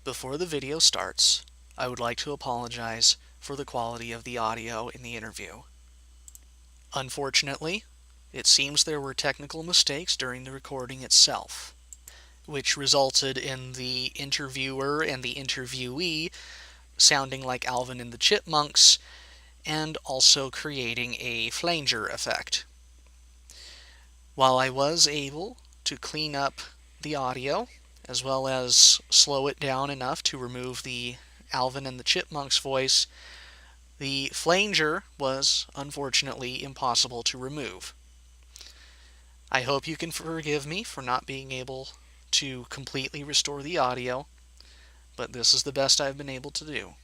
Before the video starts, I would like to apologize for the quality of the audio in the interview. Unfortunately, it seems there were technical mistakes during the recording itself, which resulted in the interviewer and the interviewee sounding like Alvin and the Chipmunks, and also creating a flanger effect. While I was able to clean up the audio, as well as slow it down enough to remove the Alvin and the Chipmunks voice, the flanger was unfortunately impossible to remove. I hope you can forgive me for not being able to completely restore the audio, but this is the best I've been able to do.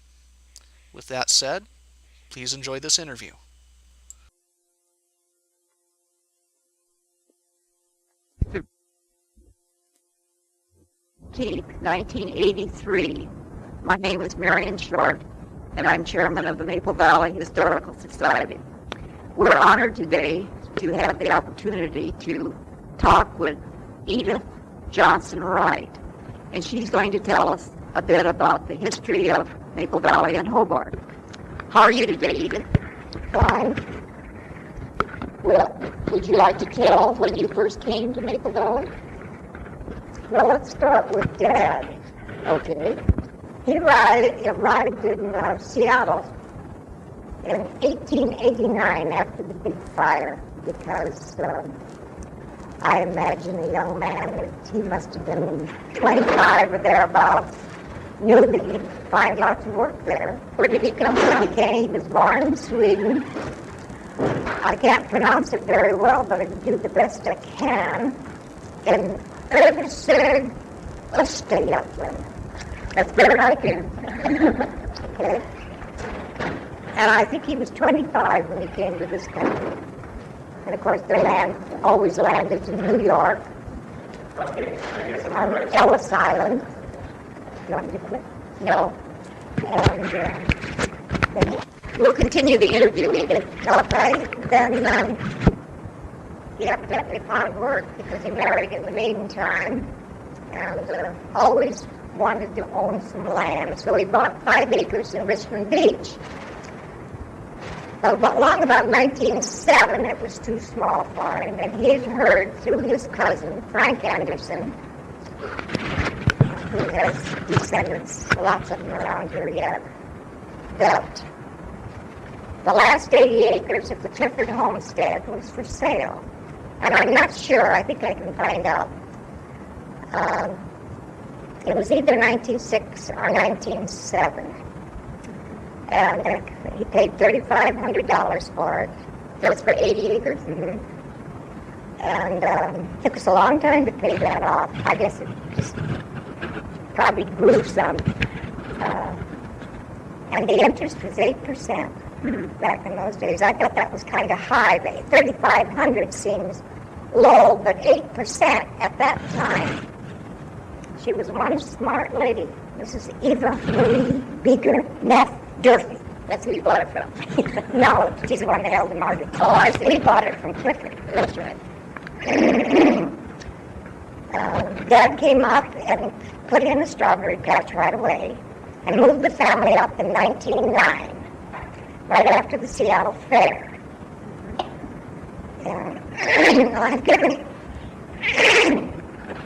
With that said, please enjoy this interview. Peak, 1983. My name is Marion Short, and I'm chairman of the Maple Valley Historical Society. We're honored today to have the opportunity to talk with Edith Wright, and she's going to tell us a bit about the history of Maple Valley and Hobart. How are you today, Edith? Fine. Well, would you like to tell when you first came to Maple Valley? Well, let's start with Dad. Okay. He arrived in Seattle in 1889 after the big fire, because I imagine a young man, he must have been 25 or thereabouts, knew that he'd find lots of work there. Where did he come from? He was born in Sweden. I can't pronounce it very well, but I can do the best I can. And Översög Östergötland. That's better I can. Okay. And I think he was 25 when he came to this country. And of course, they always landed in New York, on Ellis Island. You want me to quit? No. And we'll continue the interview. Okay? Then he definitely found work because he married in the meantime, and always wanted to own some land. So he bought 5 acres in Richmond Beach. Along about 1907, it was too small for him, and he had heard through his cousin, Frank Anderson, who has descendants, lots of them around here yet, that the last 80 acres of the Clifford homestead was for sale. And I'm not sure, I think I can find out. It was either 1906 or 1907. And he paid $3,500 for it. It was for 80 acres. Mm-hmm. And it took us a long time to pay that off. I guess it just probably grew some. And the interest was 8% back in those days. I thought that was kind of high. $3,500 seems low, but 8% at that time. She was one smart lady. This is Eva Marie Beeger Neff Durfee. That's who you bought it from. No, she's the one that held the market. Oh, I see. We bought it from Clifford. That's right. Dad came up and put in a strawberry patch right away and moved the family up in 1909, right after the Seattle Fair.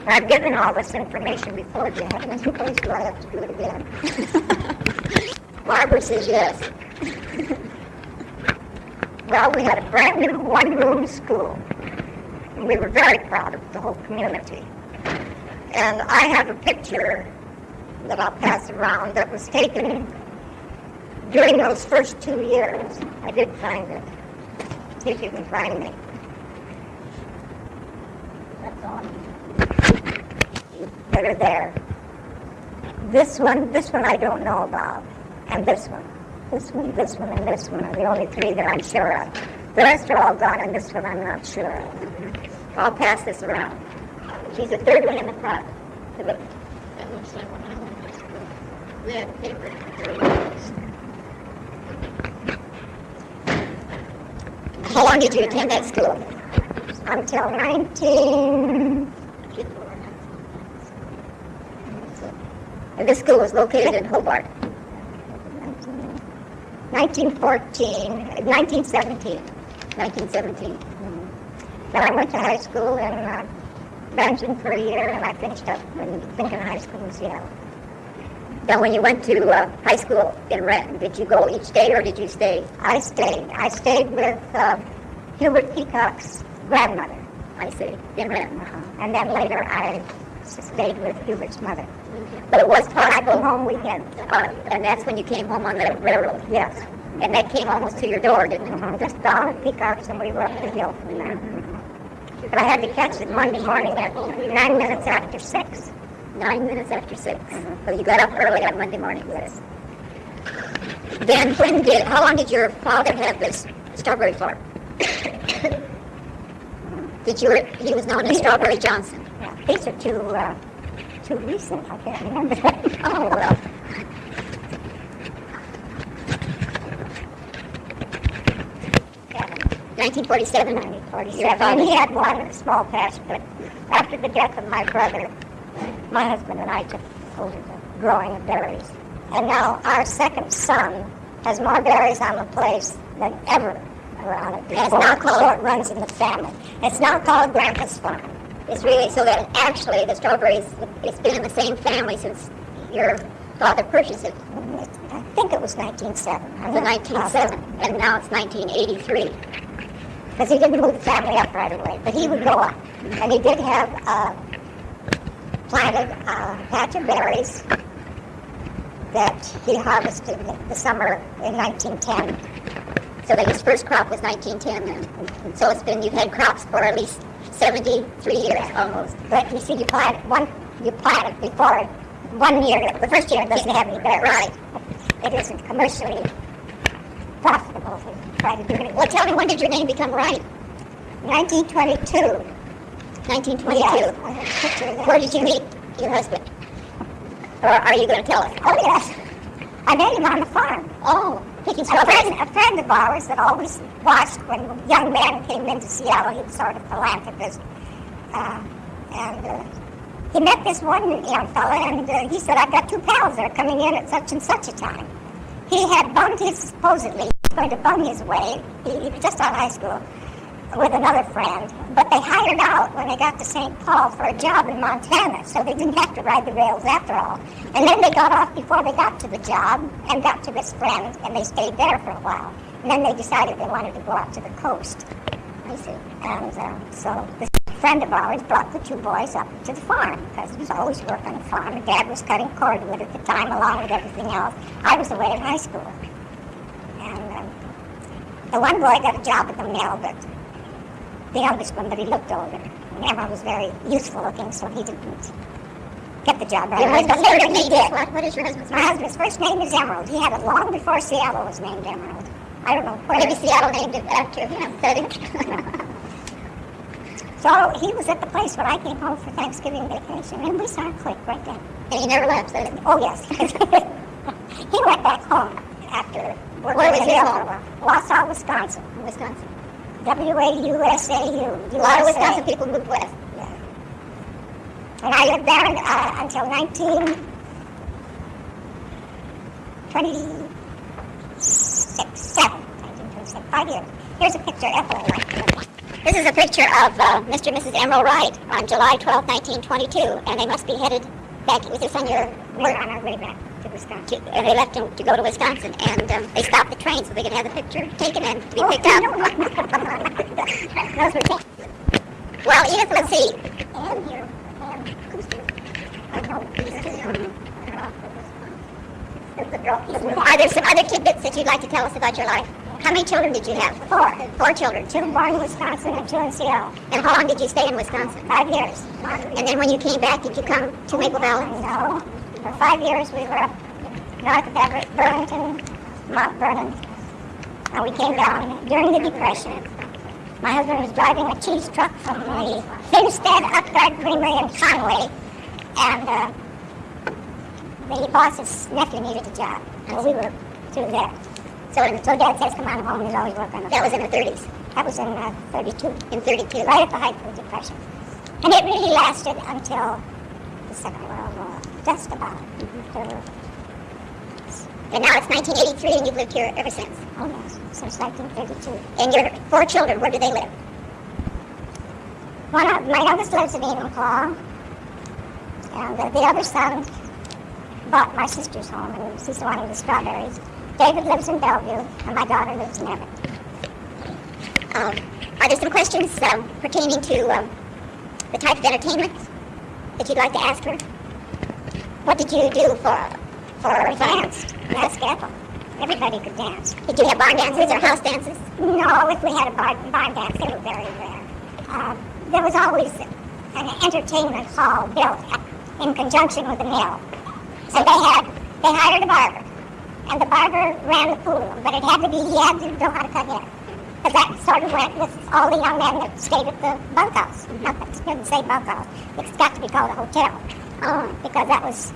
I've given all this information before. Do you have any place? Do I have to do it again? Barbara says yes. Well, we had a brand new one-room school. And we were very proud of the whole community. And I have a picture that I'll pass around that was taken during those first 2 years. I did find it. See if you can find me. That's on. They're there. This one I don't know about. And this one, and this one are the only 3 that I'm sure of. The rest are all gone, and this one I'm not sure of. I'll pass this around. She's the 3rd one in the front. That looks like one I went to school. We had a paper. How long did you attend that school? Until 19... And this school was located in Hobart. 1917. But I went to high school in Benton for a year, and I finished up in Lincoln High School in Seattle. Now, when you went to high school in Renton, did you go each day or did you stay? I stayed. I stayed with Hubert Peacock's grandmother. I see, in Renton. And then later I stayed with Hubert's mother. But it was when I go home weekends. And that's when you came home on the railroad? Yes. And that came almost to your door, didn't it? Just down at Peacock's and we were up the hill from there. But I had to catch it Monday morning at 9 minutes after 6. 9 minutes after 6. So you got up early on Monday morning, yes. Then how long did your father have this strawberry farm? He was known as Strawberry Johnson. Yeah, these are too recent, I can't remember. Oh, well. Yeah. 1947. And he had one small patch, but after the death of my brother, my husband and I took over the growing of berries. And now our second son has more berries on the place than ever around it. It's now called, it runs in the family. It's now called Grandpa's Farm. It's really so that actually the strawberries, it's been in the same family since your father purchased it. I think it was 1907. It was 1907, and now it's 1983. Because he didn't move the family up right away, but he would go up. And he did have planted a patch of berries that he harvested the summer in 1910. So that his first crop was 1910 then. And so you've had crops for at least 73 years almost. But you see, you plant before 1 year. The first year doesn't have any berries. Right. It isn't commercially profitable to try to do it. Well, tell me, when did your name become Wright? 1922. 1922. Yes. Where did you meet your husband? Or are you going to tell us? Oh, yes. I met him on the farm. Oh. A friend of ours that always watched when young men came into Seattle. He was sort of philanthropist. He met this one young fellow, and he said, I've got two pals that are coming in at such and such a time. He had supposedly, he was going to bum his way. He was just out of high school with another friend, but they hired out when they got to St. Paul for a job in Montana, so they didn't have to ride the rails after all. And then they got off before they got to the job and got to this friend, and they stayed there for a while. And then they decided they wanted to go out to the coast. I see. And so this friend of ours brought the two boys up to the farm, because he was always working on the farm, and Dad was cutting cordwood at the time along with everything else. I was away at high school. And the one boy got a job at the mill, but the youngest one, but he looked older. And Emma was very youthful looking, so he didn't get the job right away. But later he did. What is your husband's name? My husband's first name is Emerald. He had it long before Seattle was named Emerald. I don't know where. Maybe Seattle named it after him. So he was at the place when I came home for Thanksgiving vacation, and we saw a click right then. And he never left, did he? Oh, yes. He went back home after. Where was he home? Wausau, Wisconsin. Wisconsin. W-A-U-S-A-U. A lot of Wisconsin people moved west. Yeah. And I lived there until 1926, 5 years. Here's a picture of Ethel. This is a picture of Mr. and Mrs. Emerald Wright on July 12, 1922, and they must be headed back. Was this on your... We're on our way back to Wisconsin. And they left to go to Wisconsin, and they stopped the train so they could have the picture taken and to be picked up. Those were taken. Well, Edith, let's see. And here. Are there some other tidbits that you'd like to tell us about your life? How many children did you have? Four children. 2 born in Wisconsin and 2 in Seattle. And how long did you stay in Wisconsin? 5 years. And then when you came back, did you come to Maple Valley? No. For 5 years, we were up north of Everett, Burlington, Mount Vernon. And we came down during the Depression. My husband was driving a cheese truck from the Finstead Upgard Creamery in Conway. And the boss's nephew needed a job. So we were through there. So Dad says, come on home, he's always working on the farm. That was in the 30s? That was in 32. In 32. Right at the height of the Depression. And it really lasted until the Second World War. just about. And now it's 1983 and you've lived here ever since. Oh, yes, since 1932. And your 4 children, where do they live? My youngest lives in Enenklaw, and the other son bought my sister's home, and he's the one with the strawberries. David lives in Bellevue, and my daughter lives in Everett. Are there some questions pertaining to the type of entertainment that you'd like to ask her? What did you do for We danced. That's careful. Everybody could dance. Did you have barn dances or house dances? No, if we had a barn dance, they were very rare. There was always an entertainment hall built in conjunction with the mill. So they hired a barber, and the barber ran the pool, but he had to know how to cut hair. But that sort of went with all the young men that stayed at the bunkhouse. Not that it didn't say bunkhouse. It's got to be called a hotel. Because that was,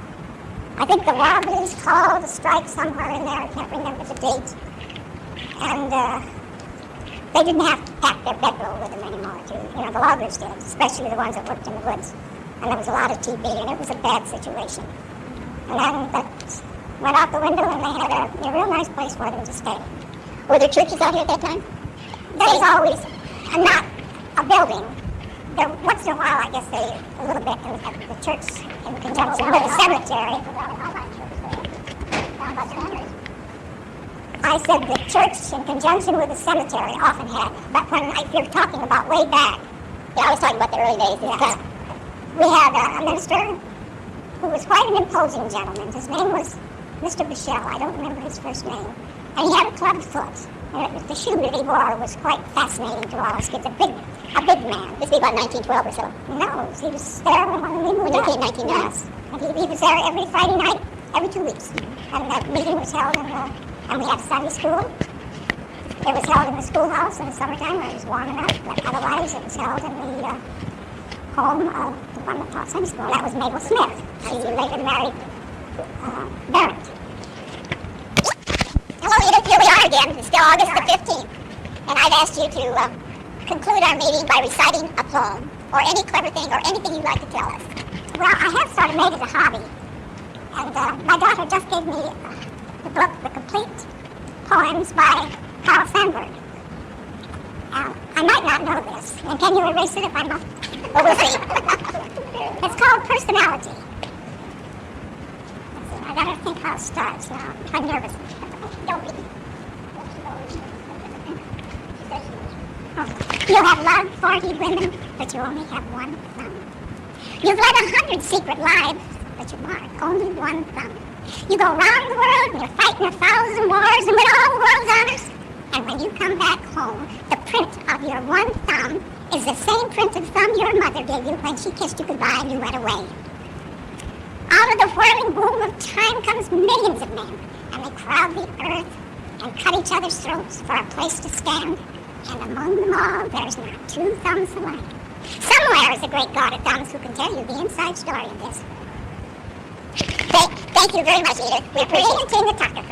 I think the Wobblies called a strike somewhere in there. I can't remember the date. And they didn't have to pack their bedroll with them anymore, too. You know, the loggers did, especially the ones that worked in the woods. And there was a lot of TB, and it was a bad situation. And then that went out the window, and they had a real nice place for them to stay. Were there churches out here at that time? There was always not a building. There, once in a while, I guess a little bit in the church in conjunction with the cemetery. I said the church in conjunction with the cemetery often had, but if you're talking about way back, Yeah, I was talking about the early days. yeah, we had a minister who was quite an imposing gentleman. His name was Mr. Bichelle. I don't remember his first name. And he had a club foot. And the shoe that he wore was quite fascinating to all us kids. A big man. This would be about 1912 or so. No, he was there when we moved When you up. came 1990. Yes. And he was there every Friday night, every 2 weeks. And that meeting was held and we had Sunday school. It was held in the schoolhouse in the summertime where it was warm enough, but otherwise it was held in the home of the one that taught Sunday school. That was Maple Smith. She later married Barrett. Hello, Edith. Here we are again. It's still August the 15th. And I've asked you to conclude our meeting by reciting a poem or any clever thing or anything you'd like to tell us. Well, I have sort of made it a hobby. And my daughter just gave me the book, The Complete Poems by Carl Sandburg. I might not know this. And can you erase it if I'm not? Well, we'll see. It's called Personality. Let's see, I gotta think how it starts now. I'm nervous. Don't be. You have loved 40 women, but you only have one thumb. You've led 100 secret lives, but you mark only one thumb. You go round the world and you're fighting 1,000 wars and win all the world's honors. And when you come back home, the print of your one thumb is the same printed thumb your mother gave you when she kissed you goodbye and you went away. Out of the whirling womb of time comes millions of men, and they crowd the earth and cut each other's throats for a place to stand. And among them all, there's not 2 thumbs alike. Somewhere is a great God of thumbs who can tell you the inside story of this. Thank you very much, Edith. We appreciate it. King the Tucker.